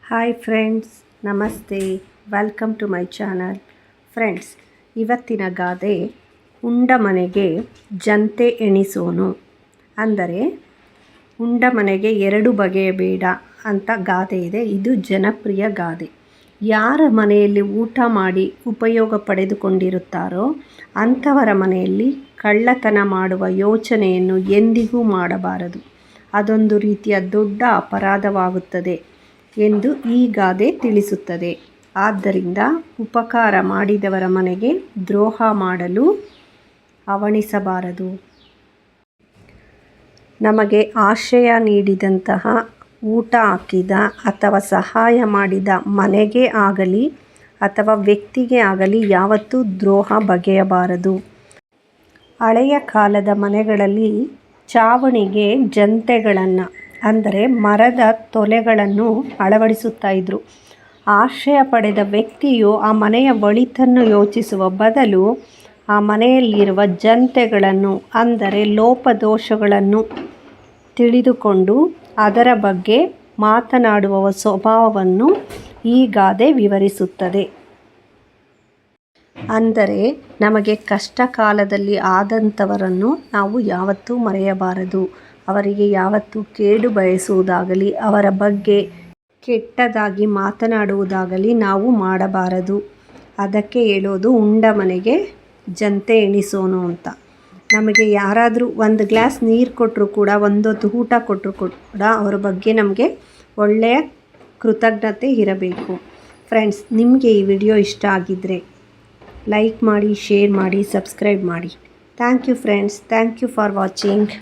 Hi friends, ನಮಸ್ತೆ. Welcome to my channel. Friends, ಇವತ್ತಿನ ಗಾದೆ ಉಂಡ ಮನೆಗೆ ಜಂತೆ ಎಣಿಸೋನು. ಅಂದರೆ ಉಂಡ ಮನೆಗೆ ಎರಡು ಬಗೆಯ ಬೇಡ ಅಂತ ಗಾದೆ ಇದೆ. ಇದು ಜನಪ್ರಿಯ ಗಾದೆ. ಯಾರ ಮನೆಯಲ್ಲಿ ಊಟ ಮಾಡಿ ಉಪಯೋಗ ಪಡೆದುಕೊಂಡಿರುತ್ತಾರೋ ಅಂಥವರ ಮನೆಯಲ್ಲಿ ಕಳ್ಳತನ ಮಾಡುವ ಯೋಚನೆಯನ್ನು ಎಂದಿಗೂ ಮಾಡಬಾರದು. ಅದೊಂದು ರೀತಿಯ ದೊಡ್ಡ ಅಪರಾಧವಾಗುತ್ತದೆ ಎಂದು ಈ ಗಾದೆ ತಿಳಿಸುತ್ತದೆ. ಆದ್ದರಿಂದ ಉಪಕಾರ ಮಾಡಿದವರ ಮನೆಗೆ ದ್ರೋಹ ಮಾಡಲು ಹವಣಿಸಬಾರದು. ನಮಗೆ ಆಶ್ರಯ ನೀಡಿದಂತಹ, ಊಟ ಹಾಕಿದ ಅಥವಾ ಸಹಾಯ ಮಾಡಿದ ಮನೆಗೆ ಆಗಲಿ ಅಥವಾ ವ್ಯಕ್ತಿಗೆ ಆಗಲಿ ಯಾವತ್ತೂ ದ್ರೋಹ ಬಗೆಯಬಾರದು. ಹಳೆಯ ಕಾಲದ ಮನೆಗಳಲ್ಲಿ ಚಾವಣಿಗೆ ಜಂತೆಗಳನ್ನು ಅಂದರೆ ಮರದ ತೊಲೆಗಳನ್ನು ಅಳವಡಿಸುತ್ತಾ ಇದ್ದರು. ಆಶ್ರಯ ಪಡೆದ ವ್ಯಕ್ತಿಯು ಆ ಮನೆಯ ಒಳಿತನ್ನು ಯೋಚಿಸುವ ಬದಲು ಆ ಮನೆಯಲ್ಲಿರುವ ಜಂತೆಗಳನ್ನು ಅಂದರೆ ಲೋಪದೋಷಗಳನ್ನು ತಿಳಿದುಕೊಂಡು ಅದರ ಬಗ್ಗೆ ಮಾತನಾಡುವ ಸ್ವಭಾವವನ್ನು ಈ ಗಾದೆ ವಿವರಿಸುತ್ತದೆ. ಅಂದರೆ ನಮಗೆ ಕಷ್ಟ ಕಾಲದಲ್ಲಿ ಆದಂಥವರನ್ನು ನಾವು ಯಾವತ್ತೂ ಮರೆಯಬಾರದು. ಅವರಿಗೆ ಯಾವತ್ತೂ ಕೇಡು ಬಯಸುವುದಾಗಲಿ ಅವರ ಬಗ್ಗೆ ಕೆಟ್ಟದಾಗಿ ಮಾತನಾಡುವುದಾಗಲಿ ನಾವು ಮಾಡಬಾರದು. ಅದಕ್ಕೆ ಹೇಳೋದು ಉಂಡ ಮನೆಗೆ ಜಂತೆ ಎಣಿಸೋನು ಅಂತ. ನಮಗೆ ಯಾರಾದರೂ ಒಂದು ಗ್ಲಾಸ್ ನೀರು ಕೊಟ್ಟರು ಕೂಡ, ಒಂದೊತ್ತು ಊಟ ಕೊಟ್ಟರು ಕೂಡ ಅವರ ಬಗ್ಗೆ ನಮಗೆ ಒಳ್ಳೆಯ ಕೃತಜ್ಞತೆ ಇರಬೇಕು. ಫ್ರೆಂಡ್ಸ್, ನಿಮಗೆ ಈ ವಿಡಿಯೋ ಇಷ್ಟ ಆಗಿದ್ದರೆ ಲೈಕ್ ಮಾಡಿ, ಶೇರ್ ಮಾಡಿ, ಸಬ್ಸ್ಕ್ರೈಬ್ ಮಾಡಿ. Thank you friends. Thank you for watching.